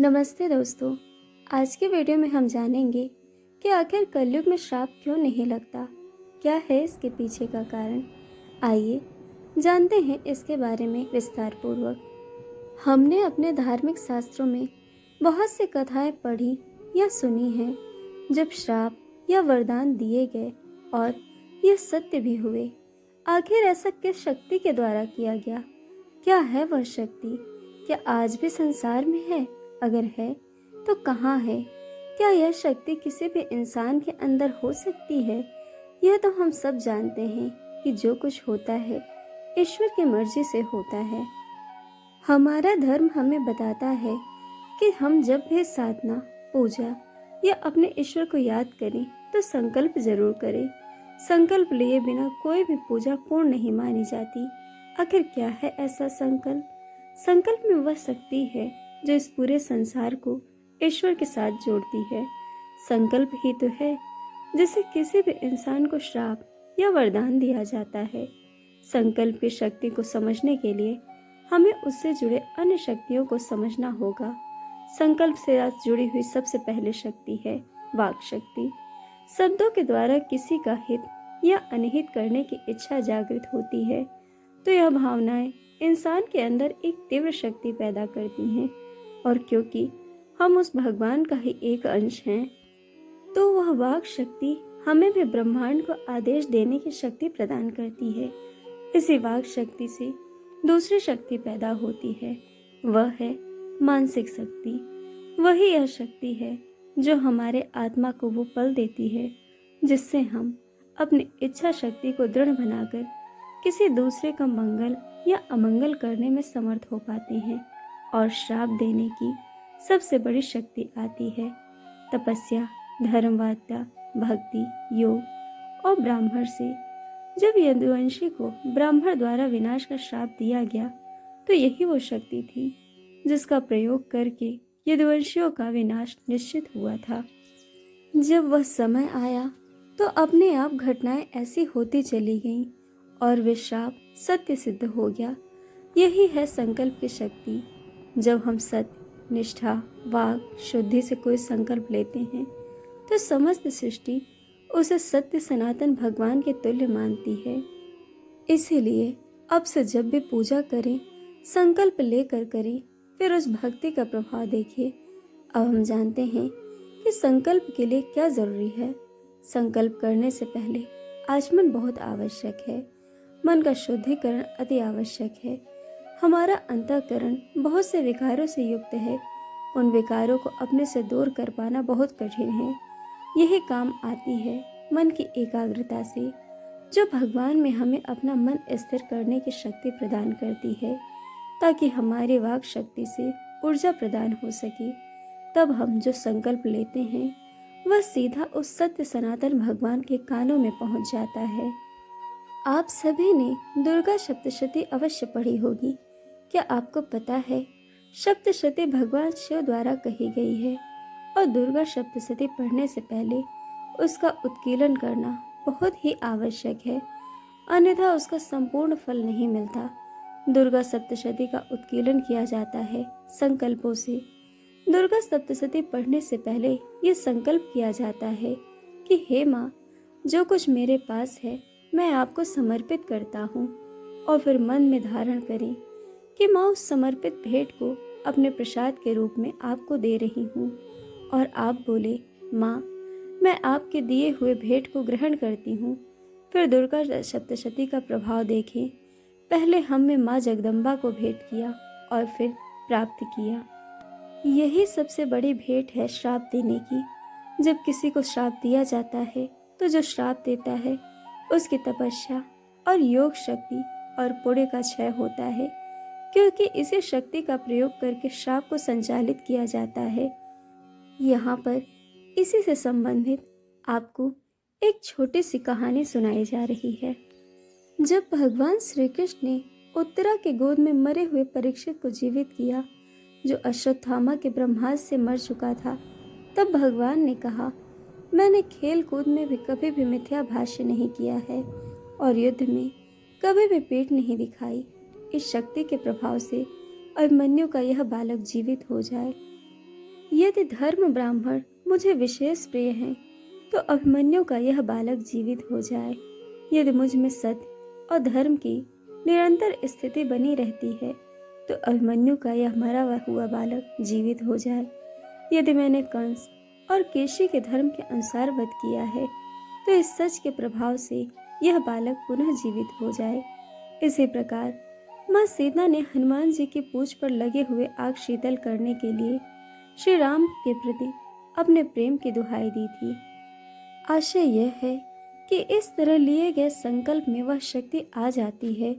नमस्ते दोस्तों। आज के वीडियो में हम जानेंगे कि आखिर कलयुग में श्राप क्यों नहीं लगता, क्या है इसके पीछे का कारण। आइए जानते हैं इसके बारे में विस्तार पूर्वक। हमने अपने धार्मिक शास्त्रों में बहुत सी कथाएं पढ़ी या सुनी हैं जब श्राप या वरदान दिए गए और ये सत्य भी हुए। आखिर ऐसा किस शक्ति के द्वारा किया गया? क्या है वह शक्ति? क्या आज भी संसार में है? अगर है तो कहाँ है? क्या यह शक्ति किसी भी इंसान के अंदर हो सकती है? यह तो हम सब जानते हैं कि जो कुछ होता है ईश्वर की मर्जी से होता है। हमारा धर्म हमें बताता है कि हम जब भी साधना, पूजा या अपने ईश्वर को याद करें तो संकल्प जरूर करें। संकल्प लिए बिना कोई भी पूजा पूर्ण नहीं मानी जाती। आखिर क्या है ऐसा संकल्प? संकल्प में वह शक्ति है जो इस पूरे संसार को ईश्वर के साथ जोड़ती है। संकल्प ही तो है जिसे किसी भी इंसान को श्राप या वरदान दिया जाता है। संकल्प की शक्ति को समझने के लिए हमें उससे जुड़े अन्य शक्तियों को समझना होगा। संकल्प से आज जुड़ी हुई सबसे पहली शक्ति है वाक शक्ति। शब्दों के द्वारा किसी का हित या अनहित करने की इच्छा जागृत होती है तो यह भावनाएं इंसान के अंदर एक तीव्र शक्ति पैदा करती हैं, और क्योंकि हम उस भगवान का ही एक अंश हैं तो वह वाक शक्ति हमें भी ब्रह्मांड को आदेश देने की शक्ति प्रदान करती है। इसी वाक शक्ति से दूसरी शक्ति पैदा होती है, वह है मानसिक शक्ति। वही यह शक्ति है जो हमारे आत्मा को वो बल देती है जिससे हम अपनी इच्छा शक्ति को दृढ़ बनाकर किसी दूसरे का मंगल या अमंगल करने में समर्थ हो पाते हैं। और श्राप देने की सबसे बड़ी शक्ति आती है तपस्या, धर्मवादिता, भक्ति, योग और ब्राह्मण से। जब यदुवंशी को ब्राह्मण द्वारा विनाश का श्राप दिया गया तो यही वो शक्ति थी जिसका प्रयोग करके यदुवंशियों का विनाश निश्चित हुआ था। जब वह समय आया तो अपने आप घटनाएं ऐसी होती चली गईं और वे श्राप सत्य सिद्ध हो गया। यही है संकल्प की शक्ति। जब हम सत्य, निष्ठा, वाक शुद्धि से कोई संकल्प लेते हैं तो समस्त सृष्टि उसे सत्य सनातन भगवान के तुल्य मानती है। इसीलिए अब से जब भी पूजा करें संकल्प लेकर करें, फिर उस भक्ति का प्रभाव देखिए। अब हम जानते हैं कि संकल्प के लिए क्या जरूरी है। संकल्प करने से पहले आचमन बहुत आवश्यक है। मन का शुद्धिकरण अति आवश्यक है। हमारा अंतःकरण बहुत से विकारों से युक्त है। उन विकारों को अपने से दूर कर पाना बहुत कठिन है। यही काम आती है मन की एकाग्रता से, जो भगवान में हमें अपना मन स्थिर करने की शक्ति प्रदान करती है ताकि हमारी वाक शक्ति से ऊर्जा प्रदान हो सके। तब हम जो संकल्प लेते हैं वह सीधा उस सत्य सनातन भगवान के कानों में पहुंच जाता है। आप सभी ने दुर्गा सप्तशती अवश्य पढ़ी होगी। क्या आपको पता है सप्तशती भगवान शिव द्वारा कही गई है और दुर्गा सप्तशती पढ़ने से पहले उसका उत्कीर्तन करना बहुत ही आवश्यक है, अन्यथा उसका संपूर्ण फल नहीं मिलता। दुर्गा सप्तशती का उत्कीर्तन किया जाता है संकल्पों से। दुर्गा सप्तशती पढ़ने से पहले ये संकल्प किया जाता है कि हे माँ, जो कुछ मेरे पास है मैं आपको समर्पित करता हूँ, और फिर मन में धारण करें कि माँ उस समर्पित भेंट को अपने प्रसाद के रूप में आपको दे रही हूँ। और आप बोले, माँ मैं आपके दिए हुए भेंट को ग्रहण करती हूँ। फिर दुर्गा सप्तशती का प्रभाव देखें। पहले हमने माँ जगदम्बा को भेंट किया और फिर प्राप्त किया। यही सबसे बड़ी भेंट है श्राप देने की। जब किसी को श्राप दिया जाता है तो जो श्राप देता है उसकी तपस्या और योग शक्ति और पुण्य का क्षय होता है, क्योंकि इसी शक्ति का प्रयोग करके श्राप को संचालित किया जाता है। यहाँ पर इसी से संबंधित आपको एक छोटी सी कहानी सुनाई जा रही है। जब भगवान श्री कृष्ण ने उत्तरा के गोद में मरे हुए परीक्षित को जीवित किया, जो अश्वत्थामा के ब्रह्मास्त्र से मर चुका था, तब भगवान ने कहा, मैंने खेल कूद में भी कभी भी मिथ्या भाष्य नहीं किया है और युद्ध में कभी भी पीठ नहीं दिखाई। इस शक्ति के प्रभाव से अभिमन्यु का यह बालक जीवित हो जाए। यदि धर्म ब्राह्मण मुझे विशेष प्रिय हैं, तो अभिमन्यु का यह बालक जीवित हो जाए। यदि मुझ में सत्य और धर्म की निरंतर स्थिति बनी रहती है, तो अभिमन्यु का यह मरा हुआ बालक जीवित हो जाए। यदि मैंने कंस और केशी के धर्म के अनुसार वध किया है, तो इस सच के प्रभाव से यह बालक पुनः जीवित हो जाए। इसी प्रकार माँ सीता ने हनुमान जी की पूंछ पर लगे हुए आग शीतल करने के लिए श्री राम के प्रति अपने प्रेम की दुहाई दी थी। आशय यह है कि इस तरह लिए गए संकल्प में वह शक्ति आ जाती है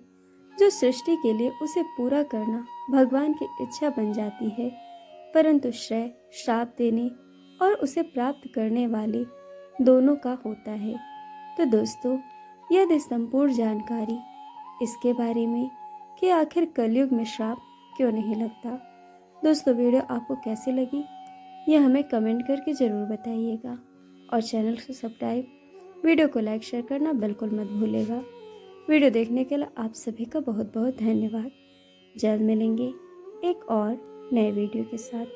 जो सृष्टि के लिए उसे पूरा करना भगवान की इच्छा बन जाती है, परंतु श्रेय श्राप देने और उसे प्राप्त करने वाले दोनों का होता है। तो दोस्तों, यदि संपूर्ण जानकारी इसके बारे में कि आखिर कलयुग में श्राप क्यों नहीं लगता। दोस्तों, वीडियो आपको कैसी लगी यह हमें कमेंट करके ज़रूर बताइएगा और चैनल को सब्सक्राइब, वीडियो को लाइक शेयर करना बिल्कुल मत भूलिएगा। वीडियो देखने के लिए आप सभी का बहुत बहुत धन्यवाद। जल्द मिलेंगे एक और नए वीडियो के साथ।